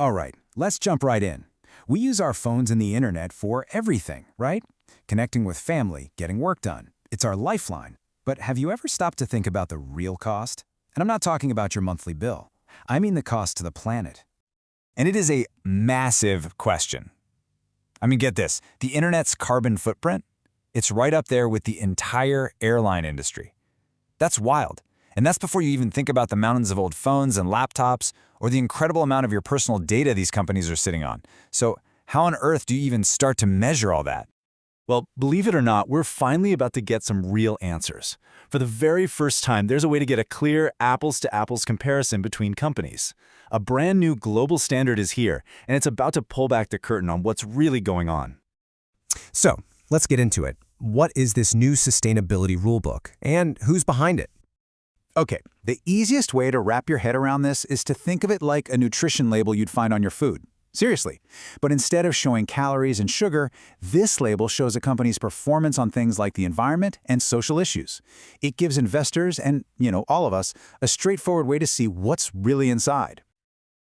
All right, let's jump right in. We use our phones and the internet for everything, right? Connecting with family, getting work done. It's our lifeline. But have you ever stopped to think about the real cost? And I'm not talking about your monthly bill. I mean the cost to the planet. And it is a massive question. I mean, get this, the internet's carbon footprint, it's right up there with the entire airline industry. That's wild. And that's before you even think about the mountains of old phones and laptops or the incredible amount of your personal data these companies are sitting on. So how on earth do you even start to measure all that? Well, believe it or not, we're finally about to get some real answers. For the very first time, there's a way to get a clear apples-to-apples comparison between companies. A brand new global standard is here, and it's about to pull back the curtain on what's really going on. So, let's get into it. What is this new sustainability rulebook, and who's behind it? Okay, the easiest way to wrap your head around this is to think of it like a nutrition label you'd find on your food. Seriously. But instead of showing calories and sugar, this label shows a company's performance on things like the environment and social issues. It gives investors and, all of us, a straightforward way to see what's really inside.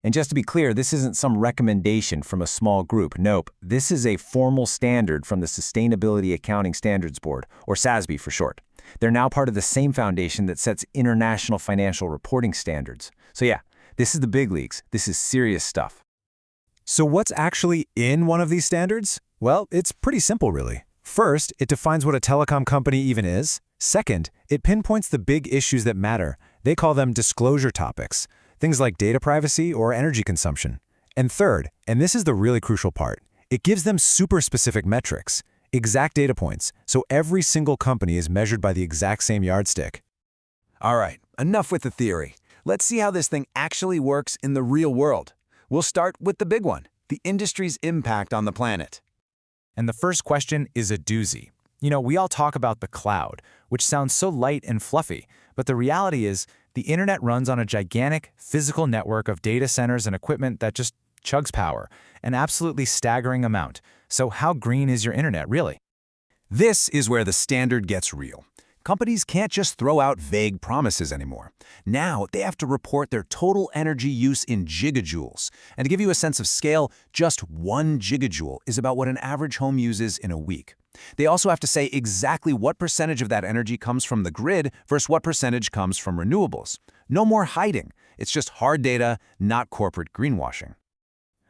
And just to be clear, this isn't some recommendation from a small group. Nope, this is a formal standard from the Sustainability Accounting Standards Board, or SASB for short. They're now part of the same foundation that sets international financial reporting standards. So yeah, this is the big leagues. This is serious stuff. So what's actually in one of these standards? Well, it's pretty simple, really. First, it defines what a telecom company even is. Second, it pinpoints the big issues that matter. They call them disclosure topics, things like data privacy or energy consumption. And third, and this is the really crucial part, it gives them super specific metrics, exact data points, so every single company is measured by the exact same yardstick. All right, enough with the theory. Let's see how this thing actually works in the real world. We'll start with the big one, the industry's impact on the planet. And the first question is a doozy. We all talk about the cloud, which sounds so light and fluffy, but the reality is the internet runs on a gigantic physical network of data centers and equipment that just chugs power, an absolutely staggering amount. So how green is your internet, really? This is where the standard gets real. Companies can't just throw out vague promises anymore. Now they have to report their total energy use in gigajoules. And to give you a sense of scale, just 1 gigajoule is about what an average home uses in a week. They also have to say exactly what percentage of that energy comes from the grid versus what percentage comes from renewables. No more hiding. It's just hard data, not corporate greenwashing.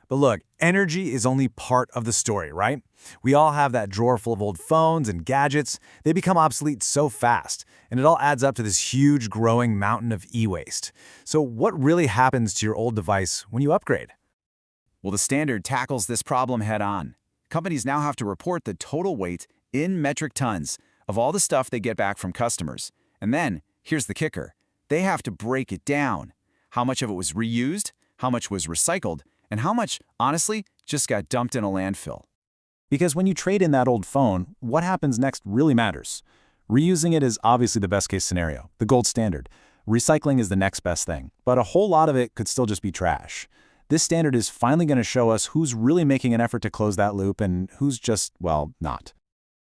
But look, energy is only part of the story, right? We all have that drawer full of old phones and gadgets. They become obsolete so fast, and it all adds up to this huge growing mountain of e-waste. So what really happens to your old device when you upgrade? Well, the standard tackles this problem head on. Companies now have to report the total weight in metric tons of all the stuff they get back from customers. And then, here's the kicker. They have to break it down. How much of it was reused, how much was recycled, and how much, honestly, just got dumped in a landfill. Because when you trade in that old phone, what happens next really matters. Reusing it is obviously the best-case scenario, the gold standard. Recycling is the next best thing, but a whole lot of it could still just be trash. This standard is finally going to show us who's really making an effort to close that loop and who's just, well, not.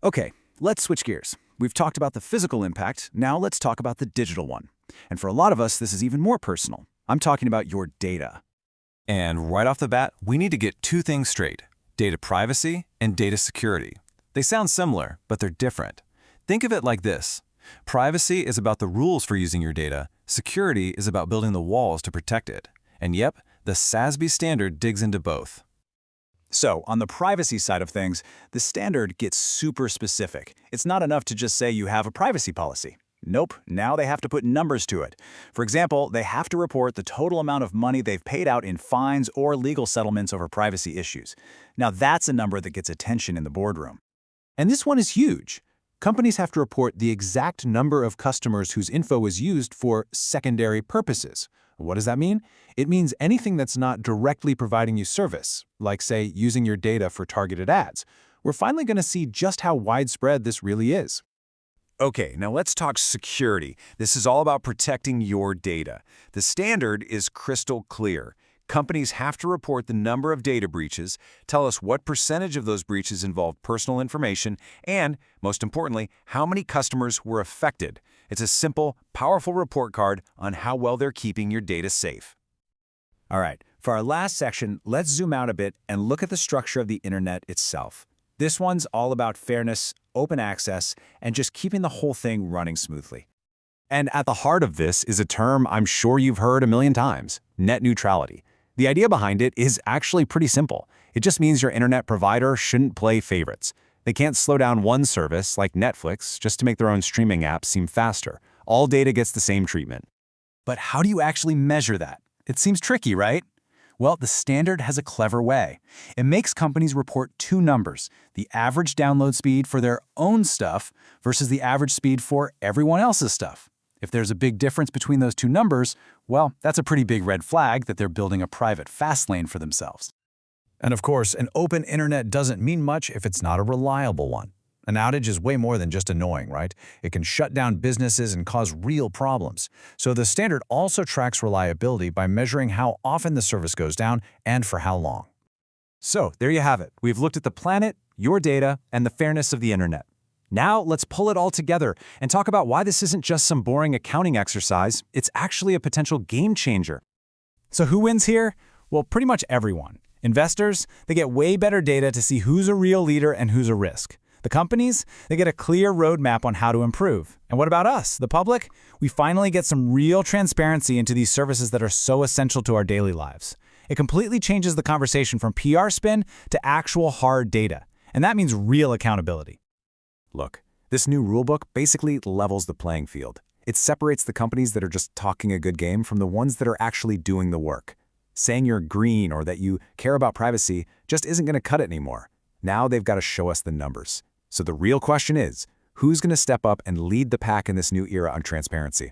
Okay, let's switch gears. We've talked about the physical impact, now let's talk about the digital one. And for a lot of us, this is even more personal. I'm talking about your data. And right off the bat, we need to get two things straight: data privacy and data security. They sound similar, but they're different. Think of it like this. Privacy is about the rules for using your data. Security is about building the walls to protect it. And yep, the SASB standard digs into both. So, on the privacy side of things, the standard gets super specific. It's not enough to just say you have a privacy policy. Nope, now they have to put numbers to it. For example, they have to report the total amount of money they've paid out in fines or legal settlements over privacy issues. Now that's a number that gets attention in the boardroom. And this one is huge. Companies have to report the exact number of customers whose info is used for secondary purposes. What does that mean? It means anything that's not directly providing you service, like, say, using your data for targeted ads. We're finally going to see just how widespread this really is. Okay, now let's talk security. This is all about protecting your data. The standard is crystal clear. Companies have to report the number of data breaches, tell us what percentage of those breaches involve personal information, and, most importantly, how many customers were affected. It's a simple, powerful report card on how well they're keeping your data safe. All right, for our last section, let's zoom out a bit and look at the structure of the internet itself. This one's all about fairness, open access, and just keeping the whole thing running smoothly. And at the heart of this is a term I'm sure you've heard a million times: net neutrality. The idea behind it is actually pretty simple. It just means your internet provider shouldn't play favorites. They can't slow down one service, like Netflix, just to make their own streaming apps seem faster. All data gets the same treatment. But how do you actually measure that? It seems tricky, right? Well, the standard has a clever way. It makes companies report two numbers: the average download speed for their own stuff versus the average speed for everyone else's stuff. If there's a big difference between those two numbers, well, that's a pretty big red flag that they're building a private fast lane for themselves. And of course, an open internet doesn't mean much if it's not a reliable one. An outage is way more than just annoying, right? It can shut down businesses and cause real problems. So the standard also tracks reliability by measuring how often the service goes down and for how long. So there you have it. We've looked at the planet, your data, and the fairness of the internet. Now let's pull it all together and talk about why this isn't just some boring accounting exercise. It's actually a potential game changer. So who wins here? Well, pretty much everyone. Investors, they get way better data to see who's a real leader and who's a risk. The companies, they get a clear roadmap on how to improve. And what about us, the public? We finally get some real transparency into these services that are so essential to our daily lives. It completely changes the conversation from PR spin to actual hard data. And that means real accountability. Look, this new rulebook basically levels the playing field. It separates the companies that are just talking a good game from the ones that are actually doing the work. Saying you're green or that you care about privacy just isn't going to cut it anymore. Now they've got to show us the numbers. So the real question is, who's going to step up and lead the pack in this new era on transparency?